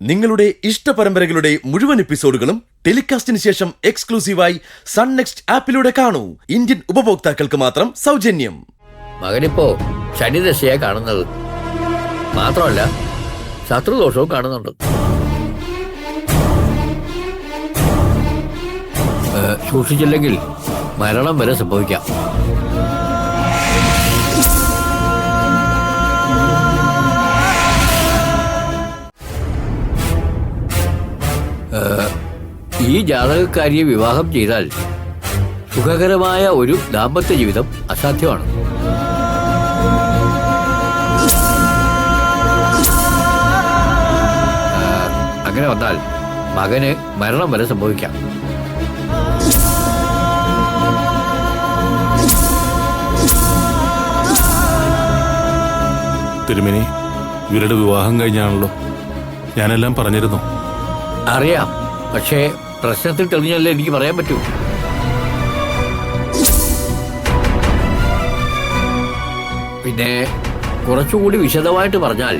നിങ്ങളുടെ ഇഷ്ട പരമ്പരകളുടെ മുഴുവൻ എപ്പിസോഡുകളും ടെലികാസ്റ്റിന് ശേഷം എക്സ്ക്ലൂസീവായി സൺ നെക്സ്റ്റ് ആപ്പിലൂടെ കാണൂ. ഇന്ത്യൻ ഉപഭോക്താക്കൾക്ക് മാത്രം സൗജന്യം. മകനിപ്പോ ശനിദശയാ കാണുന്നത് മാത്രമല്ല ശത്രുദോഷവും കാണുന്നുണ്ട്. സൂക്ഷിച്ചില്ലെങ്കിൽ മരണം വരെ സംഭവിക്കാം. ഈ ജാതകക്കാരിയെ വിവാഹം ചെയ്താൽ സുഖകരമായ ഒരു ദാമ്പത്യ ജീവിതം അസാധ്യമാണ്. അങ്ങനെ വന്നാൽ മകന് മരണം വരെ സംഭവിക്കാം. തിരുമേനി, ഇവരുടെ വിവാഹം കഴിഞ്ഞാണല്ലോ. ഞാനെല്ലാം പറഞ്ഞിരുന്നു. അറിയാം, പക്ഷേ പ്രശ്നത്തിൽ തെളിഞ്ഞല്ലേ എനിക്ക് പറയാൻ പറ്റൂ. പിന്നെ കുറച്ചുകൂടി വിശദമായിട്ട് പറഞ്ഞാൽ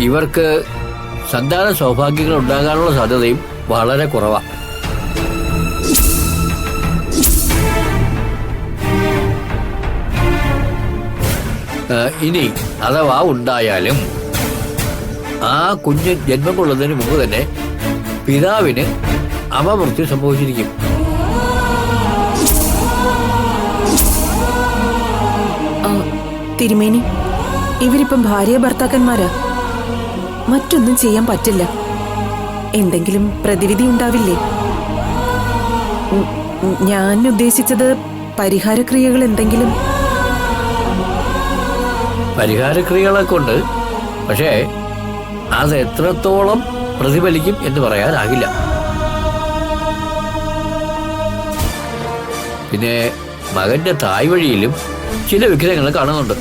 ഇവർക്ക് സന്താന സൗഭാഗ്യങ്ങൾ ഉണ്ടാകാനുള്ള സാധ്യതയും വളരെ കുറവാണ്. ഇനി അഥവാ ഉണ്ടായാലും ആ കുഞ്ഞ് ജന്മം കൊള്ളുന്നതിന് മുമ്പ് തന്നെ പിതാവിന് അപമൃത്യു സംഭവിച്ചിരിക്കും. തിരുമേനി, ഇവരിപ്പം ഭാര്യ ഭർത്താക്കന്മാരാ. മറ്റൊന്നും ചെയ്യാൻ പറ്റില്ല. എന്തെങ്കിലും പ്രതിവിധി ഉണ്ടാവില്ലേ? ഞാൻ ഉദ്ദേശിച്ചത് പരിഹാരക്രിയകൾ എന്തെങ്കിലും. പരിഹാരക്രിയകളൊക്കെ ഉണ്ട്, പക്ഷേ അത് എത്രത്തോളം പ്രതിഫലിക്കും എന്ന് പറയാനാകില്ല. പിന്നെ മകന്റെ തായ് വഴിയിലും ചില വിഗ്രഹങ്ങൾ കാണുന്നുണ്ട്.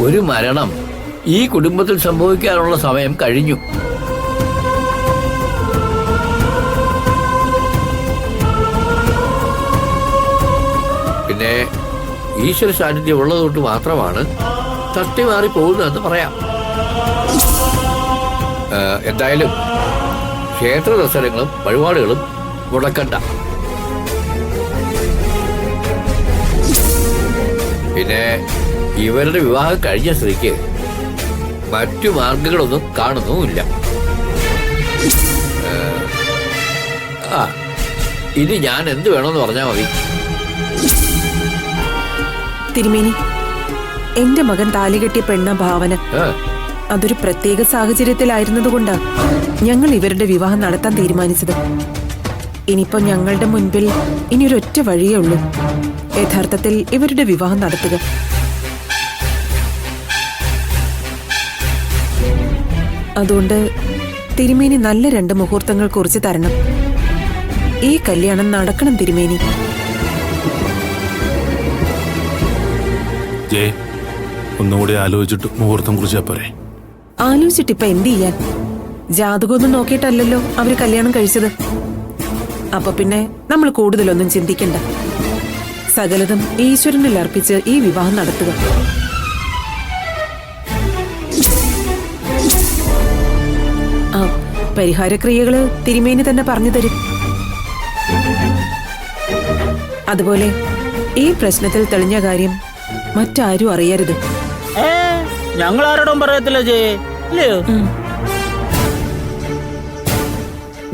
ഒരു മരണം ഈ കുടുംബത്തിൽ സംഭവിക്കാനുള്ള സമയം കഴിഞ്ഞു. പിന്നെ ഈശ്വര സാന്നിധ്യം ഉള്ളതുകൊണ്ട് മാത്രമാണ് തട്ടിമാറി പോകുന്നതെന്ന് പറയാം. എന്തായാലും ക്ഷേത്ര ദർശനങ്ങളും വഴിപാടുകളും മുടക്കണ്ട. പിന്നെ ഇവരുടെ വിവാഹം കഴിഞ്ഞ സ്ഥിതിക്ക് മറ്റു മാർഗങ്ങളൊന്നും കാണുന്നുമില്ല. ഇനി ഞാൻ എന്ത് വേണമെന്ന് പറഞ്ഞാൽ മതി. തിരുമേനി, എന്റെ മകൻ താലികെട്ടിയ പെണ്ണ ഭാവന അതൊരു പ്രത്യേക സാഹചര്യത്തിലായിരുന്നതുകൊണ്ടാ ഞങ്ങൾ ഇവരുടെ വിവാഹം നടത്താൻ തീരുമാനിച്ചത്. ഇനിയിപ്പോ ഞങ്ങളുടെ മുൻപിൽ ഇനിയൊരൊറ്റ വഴിയേ ഉള്ളൂ, യഥാർത്ഥത്തിൽ ഇവരുടെ വിവാഹം നടത്തുക. അതുകൊണ്ട് തിരുമേനി നല്ല 2 മുഹൂർത്തങ്ങൾ കുറിച്ച് തരണം. ഈ കല്യാണം നടക്കണം തിരുമേനി. ഒന്നുകൂടി ആലോചിച്ചിട്ട് മുഹൂർത്തം കുറിച്ചാ പോരെ? ആലോചിച്ചിട്ടിപ്പൊ എന്ത് ചെയ്യാൻ? ജാതകമൊന്നും നോക്കിയിട്ടല്ലല്ലോ അവര് കല്യാണം കഴിച്ചത്. അപ്പൊ പിന്നെ നമ്മൾ കൂടുതലൊന്നും ചിന്തിക്കണ്ട. സകലതും ഈശ്വരനിൽ അർപ്പിച്ച് ഈ വിവാഹം നടത്തുക. പരിഹാരക്രിയകള് തിരുമേനി തന്നെ പറഞ്ഞു തരും. അതുപോലെ ഈ പ്രശ്നത്തിൽ തെളിഞ്ഞ കാര്യം മറ്റാരും അറിയരുത്. ഞങ്ങൾ ആരോടും പറയത്തില്ല.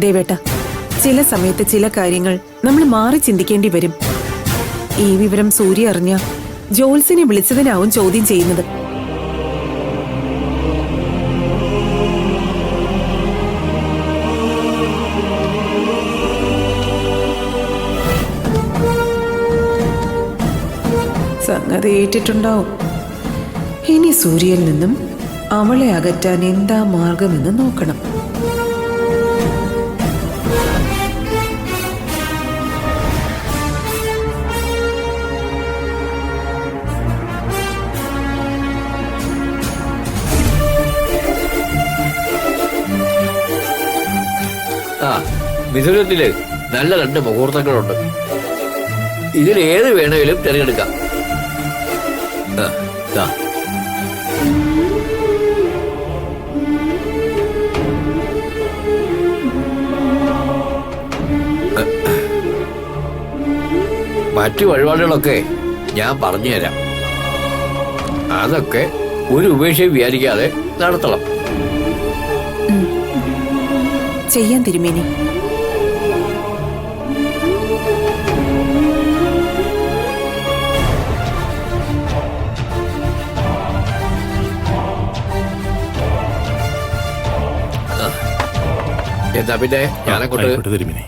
ദേവേട്ട, ചില സമയത്ത് ചില കാര്യങ്ങൾ നമ്മൾ മാറി ചിന്തിക്കേണ്ടി വരും. ഈ വിവരം സൂര്യ അറിഞ്ഞ ജോൽസിനെ വിളിച്ചതിനാവും ചോദ്യം ചെയ്യുന്നത്. സംഗതി ഏറ്റിട്ടുണ്ടാവും. ഇനി സൂര്യയിൽ നിന്നും അവളെ അകറ്റാൻ എന്താ മാർഗമെന്ന് നോക്കണം. മിഥുനത്തില് നല്ല 2 മുഹൂർത്തങ്ങളുണ്ട്. ഇതിൽ ഏത് വേണമെങ്കിലും തിരഞ്ഞെടുക്കാം. മറ്റു വഴിപാടുകളൊക്കെ ഞാൻ പറഞ്ഞുതരാം. അതൊക്കെ ഒരു ഉപേക്ഷയും വിചാരിക്കാതെ നടത്തണം. ചെയ്യാൻ തിരുമേനി. എന്താ പിന്നെ ഞാനങ്ങോട്ട് ആയിക്കോട്ടെ തിരുമേനി.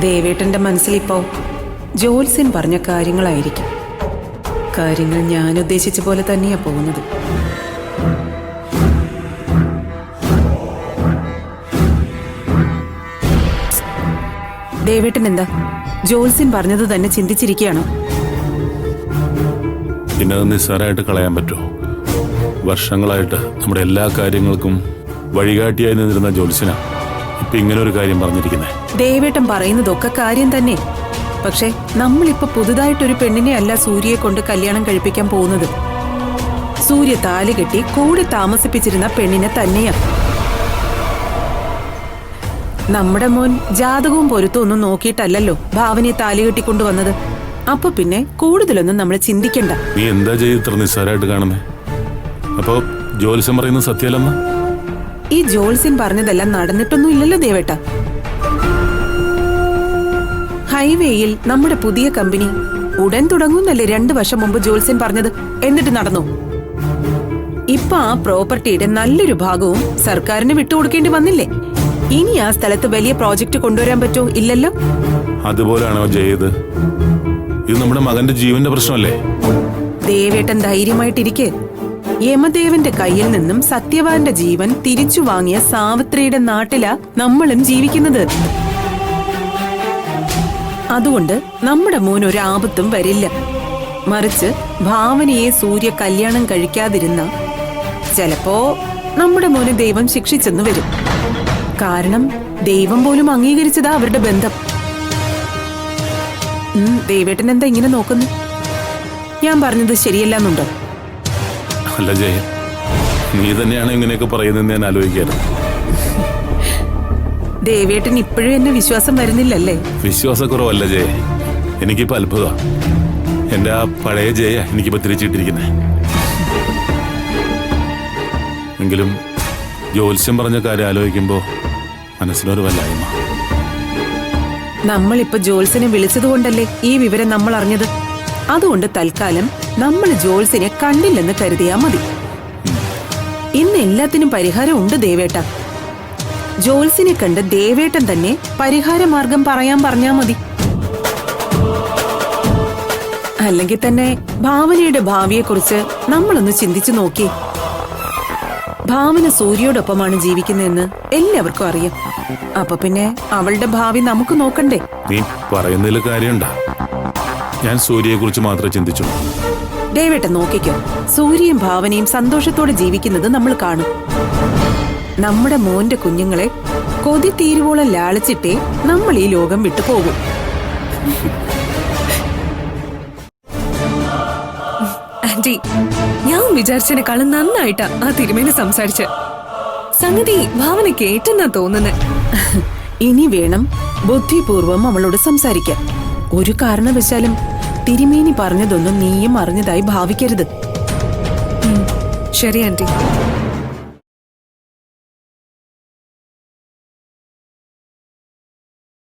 ദേവേട്ടന്റെ മനസ്സിലിപ്പോ ജോത്സ്യൻ പറഞ്ഞ കാര്യങ്ങളായിരിക്കും. കാര്യങ്ങൾ ഞാൻ ഉദ്ദേശിച്ച പോലെ തന്നെയാ പോകുന്നത്. ദേവേട്ടൻ എന്താ ജോത്സ്യൻ പറഞ്ഞത് തന്നെ ചിന്തിച്ചിരിക്കുകയാണോ? പിന്നെ അത് നിസ്സാരമായിട്ട് കളയാൻ പറ്റുമോ? വർഷങ്ങളായിട്ട് നമ്മുടെ എല്ലാ കാര്യങ്ങൾക്കും വഴികാട്ടിയായി നിന്നിരുന്ന ജോത്സ്യനാ ഇപ്പൊ ഇങ്ങനെ ഒരു കാര്യം പറഞ്ഞിരിക്കുന്നത്. ദേവേട്ടൻ പറയുന്നതൊക്കെ കാര്യം തന്നെ. പക്ഷെ നമ്മളിപ്പോ പുതുതായിട്ടൊരു പെണ്ണിനെ അല്ല സൂര്യയെ കൊണ്ട് കല്യാണം കഴിപ്പിക്കാൻ പോകുന്നത്. സൂര്യ താലി കെട്ടി കൂടെ താമസിപ്പിച്ചിരുന്ന പെണ്ണിനെ തന്നെയാ. നമ്മുടെ മോൻ ജാതകവും പൊരുത്തവും ഒന്നും നോക്കിയിട്ടല്ലല്ലോ ഭാവനയെ താലി കെട്ടിക്കൊണ്ടുവന്നത്. അപ്പൊ പിന്നെ കൂടുതലൊന്നും നമ്മൾ ചിന്തിക്കണ്ട. നീ എന്താ ചെയ്ത് ഇത്ര നിസ്സാരമായിട്ട് കാണുന്നേ? അപ്പോ ജോത്സ്യം പറയുന്നത് സത്യമല്ലെന്ന്? ഈ ജോത്സ്യൻ പറഞ്ഞതെല്ലാം നടന്നിട്ടൊന്നും ഇല്ലല്ലോ ദേവേട്ട. ഹൈവേയിൽ നമ്മുടെ പുതിയ കമ്പനി ഉടൻ തുടങ്ങുന്നല്ലേ 2 വർഷം മുമ്പ് ജോത്സ്യൻ പറഞ്ഞത്. എന്നിട്ട് നടന്നു. ഇപ്പൊ ആ പ്രോപ്പർട്ടിയുടെ നല്ലൊരു ഭാഗവും സർക്കാരിന് വിട്ടുകൊടുക്കേണ്ടി വന്നില്ലേ? ഇനി ആ സ്ഥലത്ത് വലിയ പ്രോജക്റ്റ് കൊണ്ടുവരാൻ പറ്റോ? ഇല്ലല്ലോ. അതുപോലെയാണോ ചെയ്ത്? ഇത് നമ്മുടെ മകന്റെ ജീവന്റെ പ്രശ്നമല്ലേ? ദേവേട്ടൻ ധൈര്യമായിട്ടിരിക്കെ. യമദേവന്റെ കയ്യിൽ നിന്നും സത്യവാന്റെ ജീവൻ തിരിച്ചു വാങ്ങിയ സാവിത്രിയുടെ നാട്ടിലാ നമ്മളും ജീവിക്കുന്നത്. അതുകൊണ്ട് നമ്മുടെ മോൻ ഒരു ആപത്തും വരില്ല. മറിച്ച് ഭാവനയെ സൂര്യ കല്യാണം കഴിക്കാതിരുന്ന ചിലപ്പോ നമ്മുടെ മോനെ ദൈവം ശിക്ഷിച്ചെന്നു വരും. കാരണം ദൈവം പോലും അംഗീകരിച്ചതാ അവരുടെ ബന്ധം. ദേവേട്ടൻ എന്താ ഇങ്ങനെ നോക്കുന്നു? ഞാൻ പറഞ്ഞത് ശരിയല്ലെന്നുണ്ടോ? അല്ല ജയ, നീ തന്നെയാണ് ഇങ്ങനെയൊക്കെ പറയുന്നത് ഞാൻ ആലോചിക്കാറ്. ദേവേട്ടൻ ഇപ്പോഴും എന്നെ വിശ്വാസം വരുന്നില്ലല്ലേ? വിശ്വാസക്കുറവല്ല ജയ, എനിക്കിപ്പോ അത്ഭുത. എന്റെ ആ പഴയ ജയ എനിക്കിപ്പോ തിരിച്ചിട്ടിരിക്കുന്നേ. എങ്കിലും ജോത്സ്യം പറഞ്ഞ കാര്യം ആലോചിക്കുമ്പോ മനസ്സിനൊരു വല്ലായ്മ. നമ്മളിപ്പോ ജോത്സ്യനെ വിളിച്ചതുകൊണ്ടല്ലേ ഈ വിവരം നമ്മൾ അറിഞ്ഞത്. അതുകൊണ്ട് തൽക്കാലം നമ്മൾ ജോത്സ്യനെ കണ്ടില്ലെന്ന് കരുതിയാ മതി. ഇന്ന് എല്ലാത്തിനും പരിഹാരം ഉണ്ട് ദേവേട്ട. ജോത്സ്യനെ കണ്ട് ദേവേട്ടൻ തന്നെ പരിഹാര മാർഗം പറയാൻ പറഞ്ഞാ മതി. അല്ലെങ്കിൽ തന്നെ ഭാവനയുടെ ഭാവിയെക്കുറിച്ച് നമ്മളൊന്ന് ചിന്തിച്ചു നോക്കി. ഭാവന സൂര്യയോടൊപ്പമാണ് ജീവിക്കുന്നതെന്ന് എല്ലാവർക്കും അറിയാം. അപ്പൊ പിന്നെ അവളുടെ ഭാവി നമുക്ക് നോക്കണ്ടേ? നീ പറയുന്നതിൽ കാര്യമുണ്ടാ? ഞാൻ സൂര്യയെ കുറിച്ച് മാത്രമേ ചിന്തിച്ചു. ദേവേട്ടൻ നോക്കിക്കോ, സൂര്യയും ഭാവനയും സന്തോഷത്തോടെ ജീവിക്കുന്നത് നമ്മൾ കാണും. നമ്മുടെ മോന്റെ കുഞ്ഞുങ്ങളെ കൊതി തീരുവോളം ലാളിച്ചിട്ടേ നമ്മൾ ഈ ലോകം വിട്ടു പോകും. ആന്റി, ഞാൻ വിചാരിച്ചതിനെക്കാളും നന്നായിട്ടാ ആ തിരുമേനി സംസാരിച്ച്. സംഗതി ഭാവനയ്ക്ക് ഏറ്റെന്നാ തോന്നുന്നത്. ഇനി വേണം ബുദ്ധിപൂർവം അവളോട് സംസാരിക്കാൻ. ഒരു കാരണവശാലും തിരുമേനി പറഞ്ഞതൊന്നും നീയും അറിഞ്ഞതായി ഭാവിക്കരുത്. ശരി ആന്റി.